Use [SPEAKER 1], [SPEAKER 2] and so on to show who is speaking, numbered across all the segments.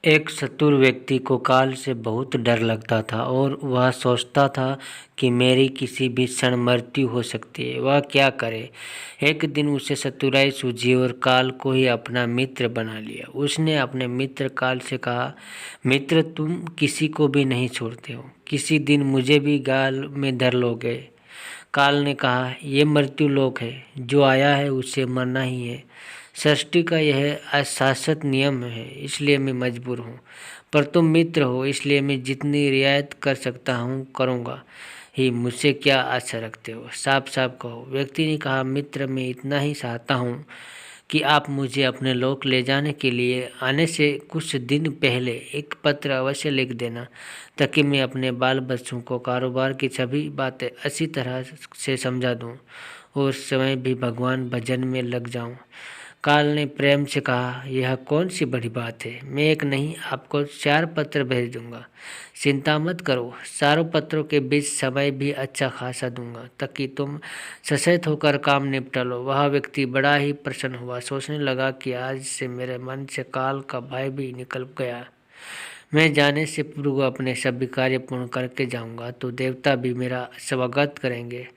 [SPEAKER 1] एक चतुर व्यक्ति को काल से बहुत डर लगता था और वह सोचता था कि मेरी किसी भी क्षण मृत्यु हो सकती है। वह क्या करे। एक दिन उसे चतुराई सूझी और काल को ही अपना मित्र बना लिया। उसने अपने मित्र काल से कहा, मित्र, तुम किसी को भी नहीं छोड़ते हो, किसी दिन मुझे भी गाल में धर लोगे। काल ने कहा, यह मृत्यु लोक है, जो आया है उसे मरना ही है। सृष्टि का यह अशाश्वत नियम है, इसलिए मैं मजबूर हूँ। पर तुम मित्र हो, इसलिए मैं जितनी रियायत कर सकता हूँ करूँगा ही। मुझसे क्या आशा रखते हो, साफ साफ कहो। व्यक्ति ने कहा, मित्र, मैं इतना ही चाहता हूँ कि आप मुझे अपने लोक ले जाने के लिए आने से कुछ दिन पहले एक पत्र अवश्य लिख देना, ताकि मैं अपने बाल बच्चों को कारोबार की सभी बातें अच्छी तरह से समझा दूँ और स्वयं भी भगवान भजन में लग जाऊँ। काल ने प्रेम से कहा, यह कौन सी बड़ी बात है। मैं एक नहीं, आपको 4 पत्र भेज दूंगा। चिंता मत करो, चारों पत्रों के बीच समय भी अच्छा खासा दूंगा, ताकि तुम सचेत होकर काम निपटा लो। वह व्यक्ति बड़ा ही प्रसन्न हुआ, सोचने लगा कि आज से मेरे मन से काल का भय भी निकल गया। मैं जाने से पूर्व अपने सभी कार्य पूर्ण करके जाऊंगा, तो देवता भी मेरा स्वागत करेंगे।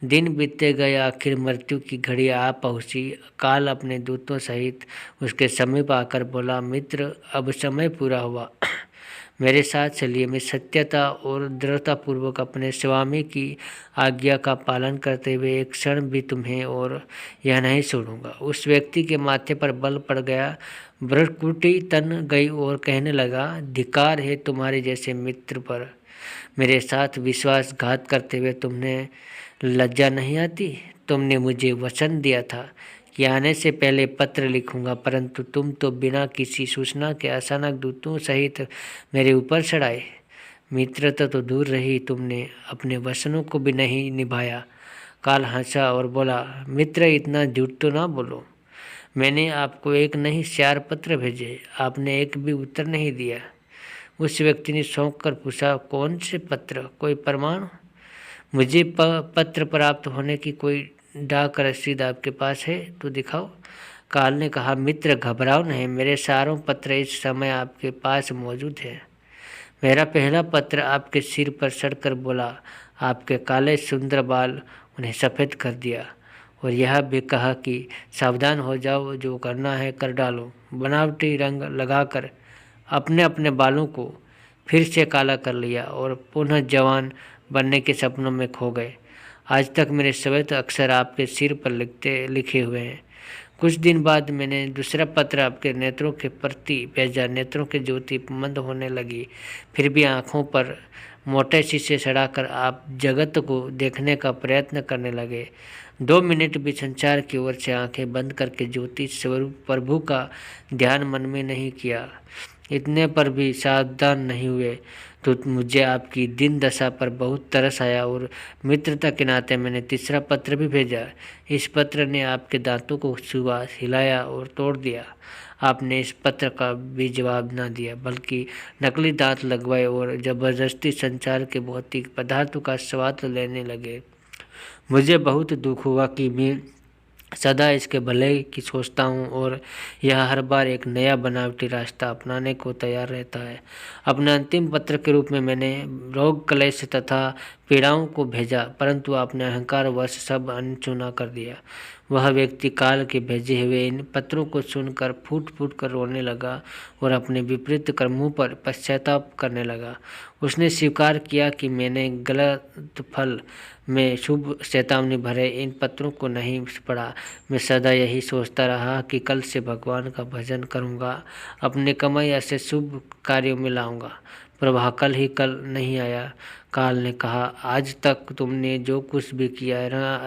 [SPEAKER 1] दिन बीतते गए, आखिर मृत्यु की घड़ी आ पहुंची। काल अपने दूतों सहित उसके समीप आकर बोला, मित्र, अब समय पूरा हुआ। मेरे साथ चलिए। मैं सत्यता और दृढ़तापूर्वक अपने स्वामी की आज्ञा का पालन करते हुए एक क्षण भी तुम्हें और यह नहीं छोड़ूंगा। उस व्यक्ति के माथे पर बल पड़ गया, भ्रुकुटी तन गई और कहने लगा, धिक्कार है तुम्हारे जैसे मित्र पर। मेरे साथ विश्वासघात करते हुए तुमने लज्जा नहीं आती। तुमने मुझे वचन दिया था कि आने से पहले पत्र लिखूंगा, परंतु तुम तो बिना किसी सूचना के अचानक दूतों सहित मेरे ऊपर चढ़ाए। मित्रता तो दूर रही, तुमने अपने वचनों को भी नहीं निभाया। काल हंसा और बोला, मित्र, इतना झूठ तो ना बोलो। मैंने आपको एक नहीं 4 पत्र भेजे, आपने एक भी उत्तर नहीं दिया। उस व्यक्ति ने चौंक कर पूछा, कौन से पत्र, कोई प्रमाण? मुझे पत्र प्राप्त होने की कोई डाक रसीद आपके पास है तो दिखाओ। काल ने कहा, मित्र, घबराओ नहीं, मेरे चारों पत्र इस समय आपके पास मौजूद है। मेरा पहला पत्र आपके सिर पर चढ़कर बोला, आपके काले सुंदर बाल उन्हें सफ़ेद कर दिया, और यह भी कहा कि सावधान हो जाओ, जो करना है कर डालो। बनावटी रंग लगाकर अपने अपने बालों को फिर से काला कर लिया और पुनः जवान बनने के सपनों में खो गए। आज तक मेरे श्वेत अक्षर आपके सिर पर लिखे हुए हैं। कुछ दिन बाद मैंने दूसरा पत्र आपके नेत्रों के प्रति भेजा। नेत्रों की ज्योति मंद होने लगी, फिर भी आँखों पर मोटे शीशे चढ़ाकर आप जगत को देखने का प्रयत्न करने लगे। 2 मिनट भी संसार की ओर से आंखें बंद करके ज्योति स्वरूप प्रभु का ध्यान मन में नहीं किया। इतने पर भी सावधान नहीं हुए तो मुझे आपकी दीन दशा पर बहुत तरस आया और मित्रता के नाते मैंने तीसरा पत्र भी भेजा। इस पत्र ने आपके दांतों को छुआ, हिलाया और तोड़ दिया। आपने इस पत्र का भी जवाब न दिया, बल्कि नकली दांत लगवाए और जबरदस्ती संचार के भौतिक पदार्थों का स्वाद लेने लगे। मुझे बहुत दुख हुआ कि मैं सदा इसके भले की सोचता हूँ और यह हर बार एक नया बनावटी रास्ता अपनाने को तैयार रहता है। अपने अंतिम पत्र के रूप में मैंने रोग, क्लेश तथा पीड़ाओं को भेजा, परंतु आपने अहंकार वश सब अनसुना कर दिया। वह व्यक्ति काल के भेजे हुए इन पत्रों को सुनकर फूट फूट कर रोने लगा और अपने विपरीत कर्मों पर पश्चाताप करने लगा। उसने स्वीकार किया कि मैंने गलत फल में शुभ चेतावनी भरे इन पत्रों को नहीं पढ़ा। मैं सदा यही सोचता रहा कि कल से भगवान का भजन करूंगा, अपने कमाई से शुभ कार्यों में लाऊंगा। पर वह कल ही कल नहीं आया। काल ने कहा, आज तक तुमने जो कुछ भी किया,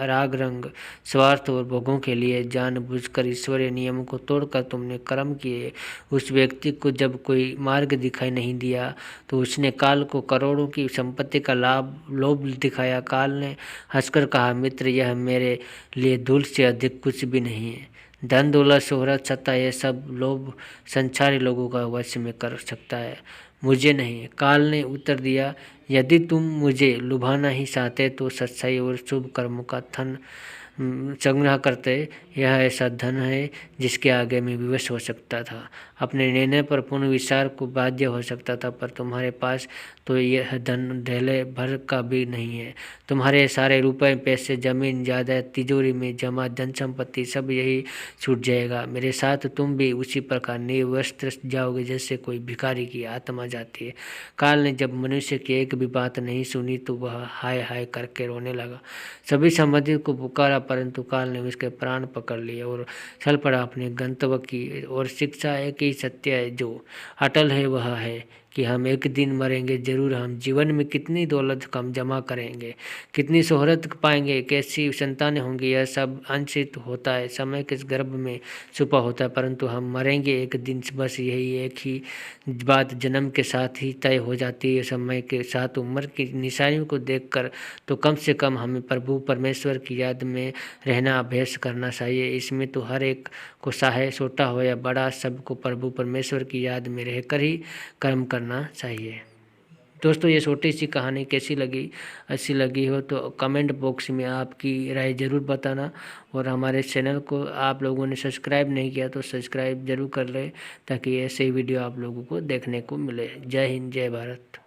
[SPEAKER 1] राग रंग, स्वार्थ और भोगों के लिए जानबूझकर ईश्वरीय नियम को तोड़कर तुमने कर्म किए। उस व्यक्ति को जब कोई मार्ग दिखाई नहीं दिया तो उसने काल को करोड़ों की संपत्ति का लोभ दिखाया। काल ने हंसकर कहा, मित्र, यह मेरे लिए धूल से अधिक कुछ भी नहीं है। धन, दौलत, शोहरत, सत्ता, यह सब लोभ संसारी लोगों का वश में कर सकता है, मुझे नहीं। काल ने उत्तर दिया, यदि तुम मुझे लुभाना ही चाहते तो सच्चाई और शुभ कर्मों का धन संग्रह करते। यह ऐसा धन है जिसके आगे मैं विवश हो सकता था। अपने निर्णय पर पूर्ण विचार को बाध्य हो सकता था, पर तुम्हारे पास तो यह धन ढेले भर का भी नहीं है। तुम्हारे सारे रुपए पैसे, जमीन जायदाद, तिजोरी में जमा धन संपत्ति सब यही छूट जाएगा। मेरे साथ तुम भी उसी प्रकार निर्वस्त्र जाओगे जैसे कोई भिखारी की आत्मा जाती है। काल ने जब मनुष्य की एक भी बात नहीं सुनी तो वह हाय हाय करके रोने लगा। सभी संबंधित को पुकारा, परंतु काल ने उसके प्राण पकड़ लिए और चल पड़ा अपने गंतव्य की। और शिक्षा एक ही सत्य है जो अटल है, वह है कि हम एक दिन मरेंगे जरूर। हम जीवन में कितनी दौलत कम जमा करेंगे, कितनी शोहरत पाएंगे, कैसी संतानें होंगी, यह सब अनिश्चित होता है, समय के गर्भ में छुपा होता है, परंतु हम मरेंगे एक दिन। बस यही एक ही बात जन्म के साथ ही तय हो जाती है। समय के साथ उम्र की निशानियों को देखकर तो कम से कम हमें प्रभु परमेश्वर की याद में रहना अभ्यास करना चाहिए। इसमें तो हर एक को चाहे छोटा हो या बड़ा, सबको प्रभु परमेश्वर की याद में रहकर ही कर्म करना चाहिए। दोस्तों, ये छोटी सी कहानी कैसी लगी, अच्छी लगी हो तो कमेंट बॉक्स में आपकी राय ज़रूर बताना। और हमारे चैनल को आप लोगों ने सब्सक्राइब नहीं किया तो सब्सक्राइब ज़रूर कर लें, ताकि ऐसे ही वीडियो आप लोगों को देखने को मिले। जय हिंद, जय भारत।